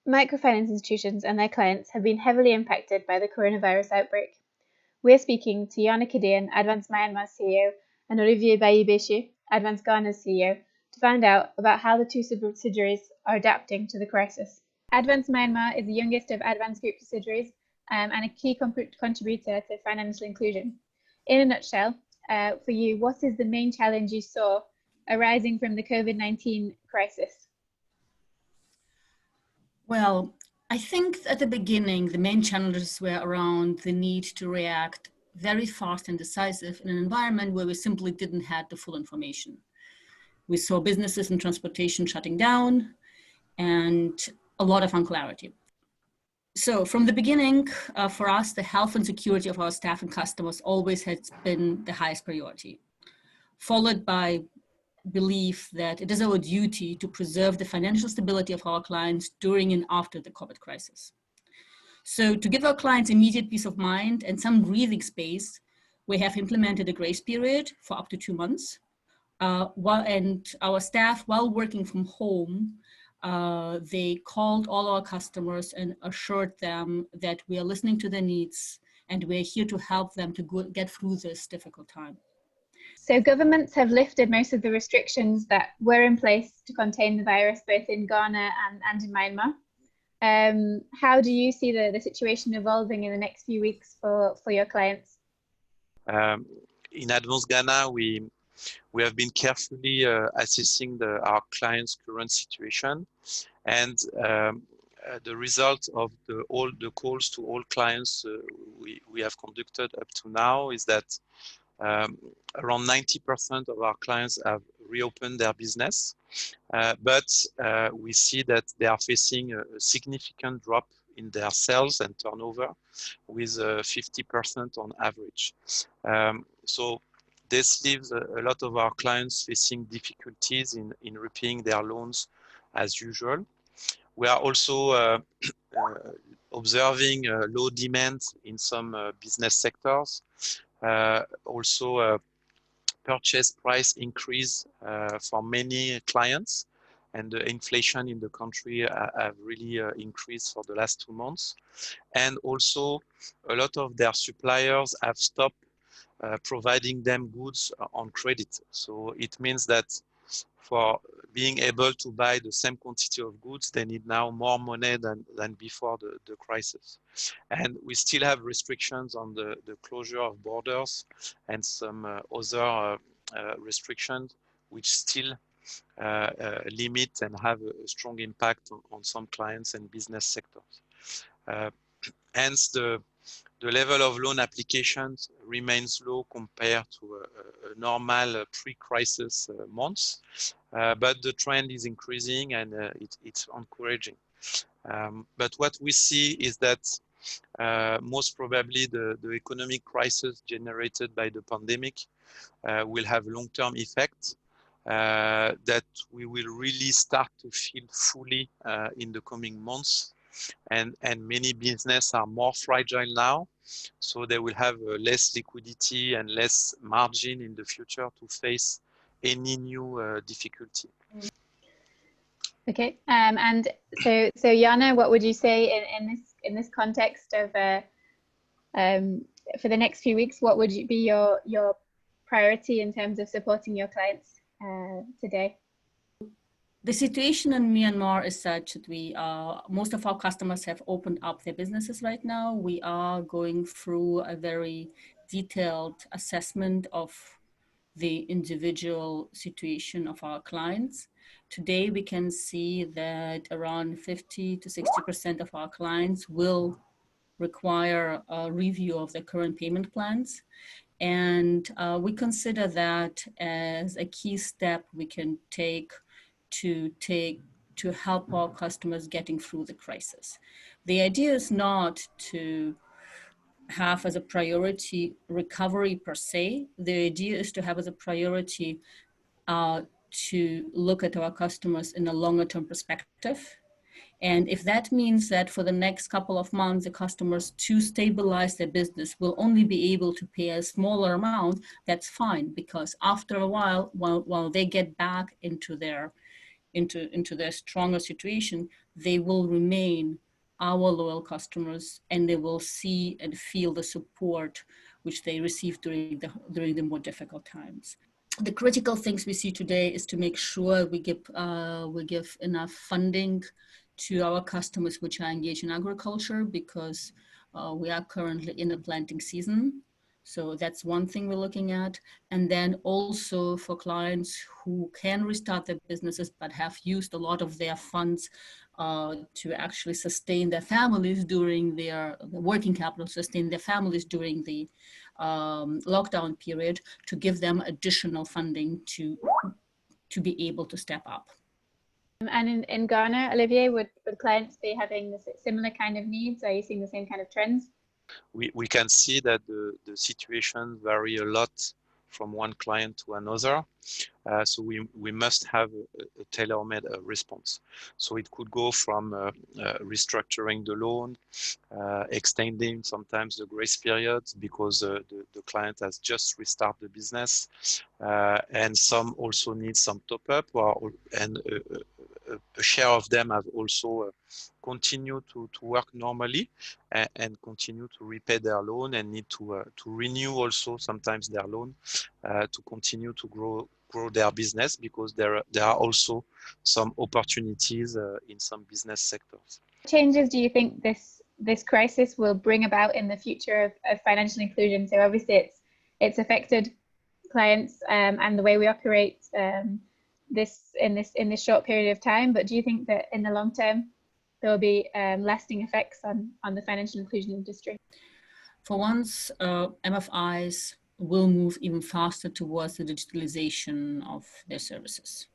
Microfinance institutions and their clients have been heavily impacted by the coronavirus outbreak. We're speaking to Jana Kadian, Advans Myanmar CEO, and Olivier Bailly-Béchet, Advans Ghana's CEO, to find out about how the two subsidiaries are adapting to the crisis. Advans Myanmar is the youngest of Advans Group subsidiaries and a key contributor to financial inclusion. In a nutshell, for you, what is the main challenge you saw arising from the COVID-19 crisis? Well, I think at the beginning, the main challenges were around the need to react very fast and decisive in an environment where we simply didn't have the full information. We saw businesses and transportation shutting down and a lot of unclarity. So from the beginning, for us, the health and security of our staff and customers always has been the highest priority, followed by belief that it is our duty to preserve the financial stability of our clients during and after the COVID crisis. So to give our clients immediate peace of mind and some breathing space, we have implemented a grace period for up to 2 months. And our staff, while working from home, they called all our customers and assured them that we are listening to their needs and we're here to help them to get through this difficult time. So governments have lifted most of the restrictions that were in place to contain the virus, both in Ghana and in Myanmar. How do you see the situation evolving in the next few weeks for your clients? In Advans Ghana, we have been carefully assessing our clients' current situation, and the result of all the calls to all clients we have conducted up to now is that around 90% of our clients have reopened their business, but we see that they are facing a significant drop in their sales and turnover with 50% on average. So this leaves a lot of our clients facing difficulties in repaying their loans as usual. We are also observing low demand in some business sectors. Also purchase price increase for many clients, and the inflation in the country have really increased for the last 2 months. And also a lot of their suppliers have stopped providing them goods on credit. So it means that for being able to buy the same quantity of goods, they need now more money than before the crisis. And we still have restrictions on the closure of borders and some other restrictions which still limit and have a strong impact on some clients and business sectors. Hence, the level of loan applications remains low compared to a normal pre-crisis months, but the trend is increasing and it's encouraging. But what we see is that most probably the economic crisis generated by the pandemic will have long-term effects that we will really start to feel fully in the coming months. And many businesses are more fragile now, so they will have less liquidity and less margin in the future to face any new difficulty. Okay, and so Jana, what would you say in this context of for the next few weeks? What would be your priority in terms of supporting your clients today? The situation in Myanmar is such that most of our customers have opened up their businesses right now. We are going through a very detailed assessment of the individual situation of our clients. Today, we can see that around 50 to 60% of our clients will require a review of their current payment plans. And we consider that as a key step we can take to help our customers getting through the crisis. The idea is not to have as a priority recovery per se. The idea is to have as a priority to look at our customers in a longer term perspective. And if that means that for the next couple of months, the customers to stabilize their business will only be able to pay a smaller amount, that's fine, because after a while they get back into their stronger situation, they will remain our loyal customers, and they will see and feel the support which they receive during the more difficult times. The critical things we see today is to make sure we give enough funding to our customers which are engaged in agriculture, because we are currently in a planting season. So that's one thing we're looking at. And then also for clients who can restart their businesses but have used a lot of their funds to actually sustain their families during the working capital, sustain their families during the lockdown period, to give them additional funding to be able to step up. And in Ghana, Olivier, would clients be having the similar kind of needs? Are you seeing the same kind of trends? We can see that the situation vary a lot from one client to another. So we must have a tailor-made response. So it could go from restructuring the loan, extending sometimes the grace periods because the client has just restarted the business, and some also need some top-up, and a share of them have also continued to work normally and continue to repay their loan and need to renew also sometimes their loan to continue to grow their business, because there are also some opportunities in some business sectors. What changes do you think this crisis will bring about in the future of financial inclusion? So obviously it's affected clients and the way we operate in this short period of time, but do you think that in the long term there will be lasting effects on the financial inclusion industry? For once, MFIs will move even faster towards the digitalization of their services.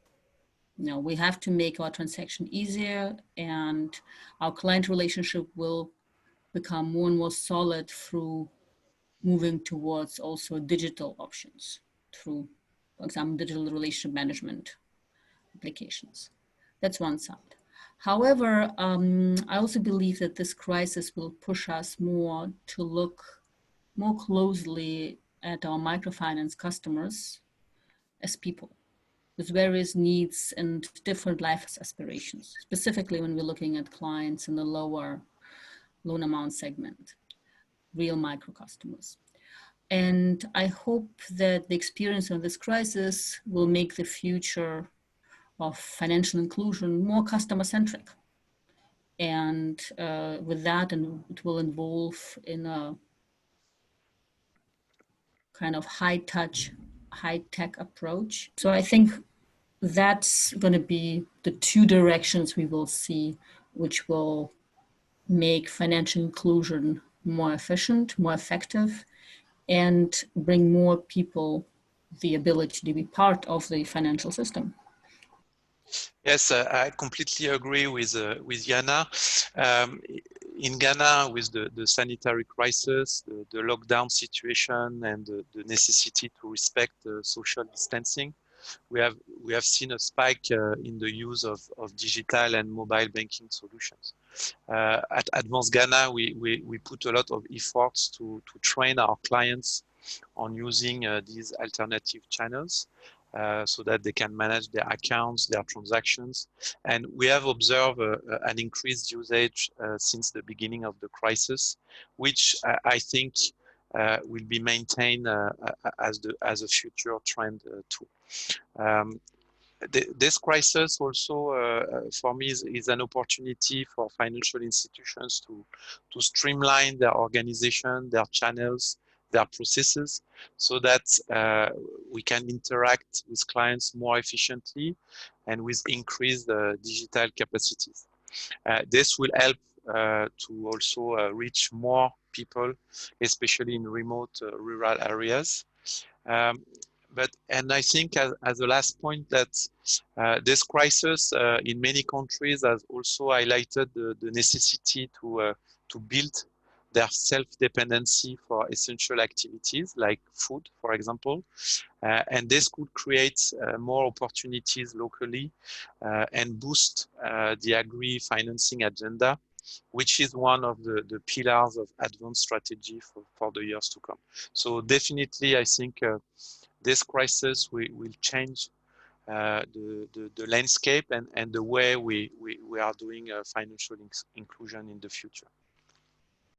Now, we have to make our transaction easier, and our client relationship will become more and more solid through moving towards also digital options through, for example, digital relationship management applications. That's one side. However, I also believe that this crisis will push us more to look more closely at our microfinance customers as people with various needs and different life aspirations, specifically when we're looking at clients in the lower loan amount segment, real micro customers. And I hope that the experience of this crisis will make the future of financial inclusion more customer-centric. And with that, and it will involve in a kind of high-touch, high-tech approach. So I think that's going to be the two directions we will see, which will make financial inclusion more efficient, more effective, and bring more people the ability to be part of the financial system. Yes, I completely agree with Jana. In Ghana, with the sanitary crisis, the lockdown situation, and the necessity to respect social distancing, we have seen a spike in the use of digital and mobile banking solutions. At Advans Ghana, we put a lot of efforts to train our clients on using these alternative channels. So that they can manage their accounts, their transactions. And we have observed an increased usage since the beginning of the crisis, which I think will be maintained as a future trend too. This crisis also, for me, is an opportunity for financial institutions to streamline their organization, their channels, their processes, so that we can interact with clients more efficiently and with increased digital capacities. This will help to also reach more people, especially in remote rural areas. And I think as a last point that this crisis in many countries has also highlighted the necessity to build their self-dependency for essential activities like food, for example. And this could create more opportunities locally and boost the agri-financing agenda, which is one of the pillars of Advans strategy for the years to come. So definitely, I think this crisis will change the landscape and the way we are doing financial inclusion in the future.